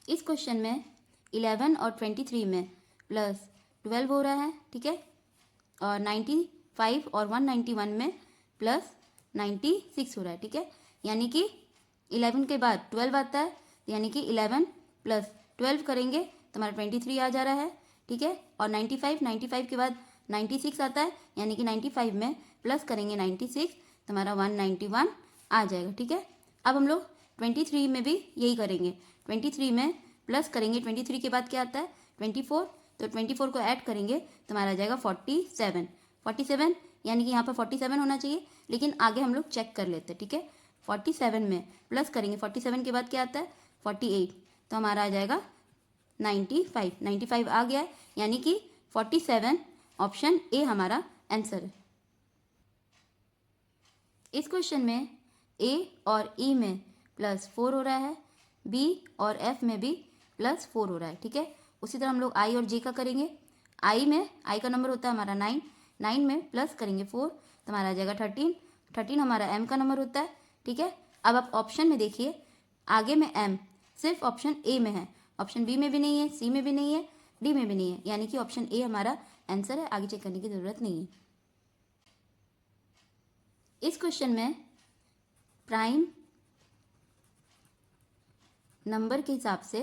इस क्वेश्चन में 11 और 23 में प्लस 12 हो रहा है, ठीक है, और 95 और 191 में प्लस 96 हो रहा है, ठीक है। यानी कि 11 के बाद 12 आता है, यानी कि 11 प्लस 12 करेंगे तो हमारा 23 आ जा रहा है, ठीक है। और 95 के बाद 96 आता है, यानी कि 95 में प्लस करेंगे 96 तो हमारा 191 आ जाएगा, ठीक है। अब हम लोग 23 में भी यही करेंगे। 23 में प्लस करेंगे, 23 के बाद क्या आता है 24, तो 24 को ऐड करेंगे तो हमारा आ जाएगा 47 यानी कि यहाँ पर 47 होना चाहिए, लेकिन आगे हम लोग चेक कर लेते हैं, ठीक है। 47 में प्लस करेंगे, 47 के बाद क्या आता है 48, तो हमारा आ जाएगा 95 आ गया है, यानी कि 47 ऑप्शन ए हमारा आंसर है। इस क्वेश्चन में ए और ई में +4 हो रहा है, बी और एफ में भी +4 हो रहा है, ठीक है। उसी तरह हम लोग आई और जे का करेंगे। आई का नंबर होता है हमारा 9 में प्लस करेंगे 4 तो हमारा आ जाएगा 13 हमारा एम का नंबर होता है, ठीक है। अब आप ऑप्शन में देखिए, आगे में एम सिर्फ ऑप्शन ए में है, ऑप्शन बी में भी नहीं है, सी में भी नहीं है, डी में भी नहीं है, यानी कि ऑप्शन ए हमारा आंसर है, आगे चेक करने की ज़रूरत नहीं है। इस क्वेश्चन में प्राइम नंबर के हिसाब से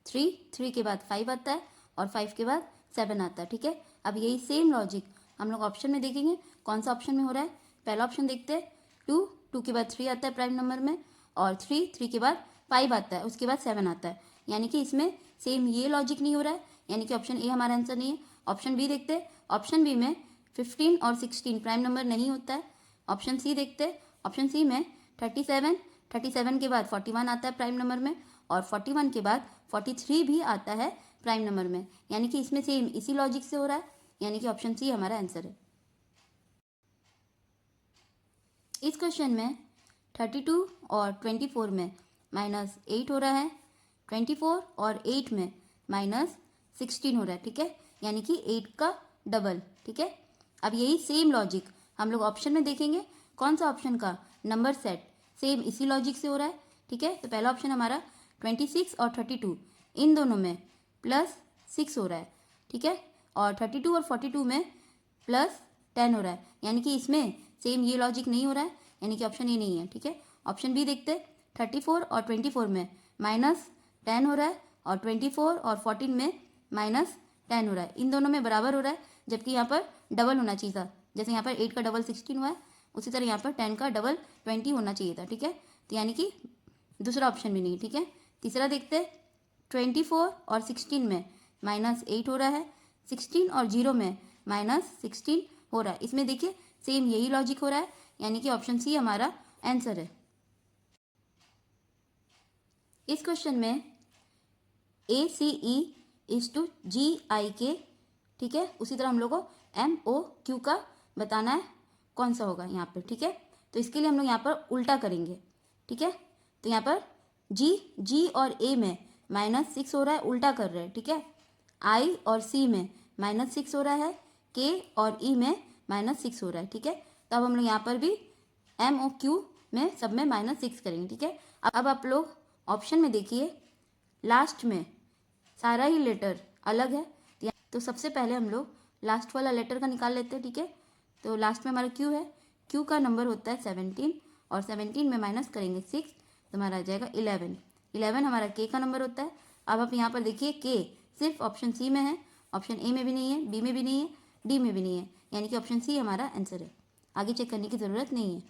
3 के बाद 5 आता है और 5 के बाद 7 आता है, ठीक है। अब यही सेम लॉजिक हम लोग ऑप्शन में देखेंगे, कौन सा ऑप्शन में हो रहा है। पहला ऑप्शन देखते हैं, 2 के बाद 3 आता है प्राइम नंबर में, और 3 के बाद 5 आता है, उसके बाद 7 आता है, यानी कि इसमें सेम ये लॉजिक नहीं हो रहा है, यानी कि ऑप्शन ए हमारा आंसर नहीं है। ऑप्शन बी देखते हैं, ऑप्शन बी में 15 और 16 प्राइम नंबर नहीं होता है। ऑप्शन सी देखते हैं, ऑप्शन सी में 37 के बाद 41 आता है प्राइम नंबर में, और 41 के बाद 43 भी आता है प्राइम नंबर में, यानी कि इसमें सेम इसी लॉजिक से हो रहा है, यानी कि ऑप्शन सी हमारा आंसर है। इस क्वेश्चन में 32 और 24 में -8 हो रहा है, 24 और 8 में -16 हो रहा है, ठीक है, यानी कि 8 का डबल, ठीक है। अब यही सेम लॉजिक हम लोग ऑप्शन में देखेंगे, कौन सा ऑप्शन का नंबर सेट सेम इसी लॉजिक से हो रहा है, ठीक है। तो पहला ऑप्शन हमारा 26 और 32 इन दोनों में +6 हो रहा है, ठीक है, और 32 और 42 में +10 हो रहा है, यानी कि इसमें सेम ये लॉजिक नहीं हो रहा है, यानी कि ऑप्शन ए नहीं है, ठीक है। ऑप्शन बी देखते, 34 और 24 में -10 हो रहा है, और 24 और 14 में -10 हो रहा है, इन दोनों में बराबर हो रहा है, जबकि यहाँ पर डबल होना चाहिए था। जैसे यहाँ पर 8 का डबल 16 हुआ है, उसी तरह यहाँ पर 10 का डबल 20 होना चाहिए था, ठीक है। तो यानी कि दूसरा ऑप्शन भी नहीं, ठीक है। तीसरा देखते, 24 और 16 में -8 हो रहा है, 16 और 0 में -16 हो रहा है, इसमें देखिए सेम यही लॉजिक हो रहा है, यानी कि ऑप्शन सी हमारा आंसर है। इस क्वेश्चन में ACE/GIK, ठीक है, उसी तरह हम लोग को MOQ का बताना है कौन सा होगा यहाँ पर, ठीक है। तो इसके लिए हम लोग यहाँ पर उल्टा करेंगे, ठीक है। तो यहाँ पर G और A में -6 हो रहा है, उल्टा कर रहे हैं, ठीक है। I और C में -6 हो रहा है, K और E में -6 हो रहा है, ठीक है। तो अब हम लोग यहाँ पर भी MOQ में सब में -6 करेंगे, ठीक है। अब आप लोग ऑप्शन में देखिए, लास्ट में सारा ही लेटर अलग है, तो सबसे पहले हम लोग लास्ट वाला लेटर का निकाल लेते हैं, ठीक है। तो लास्ट में हमारा Q है, Q का नंबर होता है 17, और 17 में माइनस करेंगे 6 तो हमारा आ जाएगा 11 हमारा K का नंबर होता है। अब आप यहाँ पर देखिए, K सिर्फ ऑप्शन सी में है, ऑप्शन ए में भी नहीं है, बी में भी नहीं है, डी में भी नहीं है, यानी कि ऑप्शन सी हमारा आंसर है, आगे चेक करने की ज़रूरत नहीं है।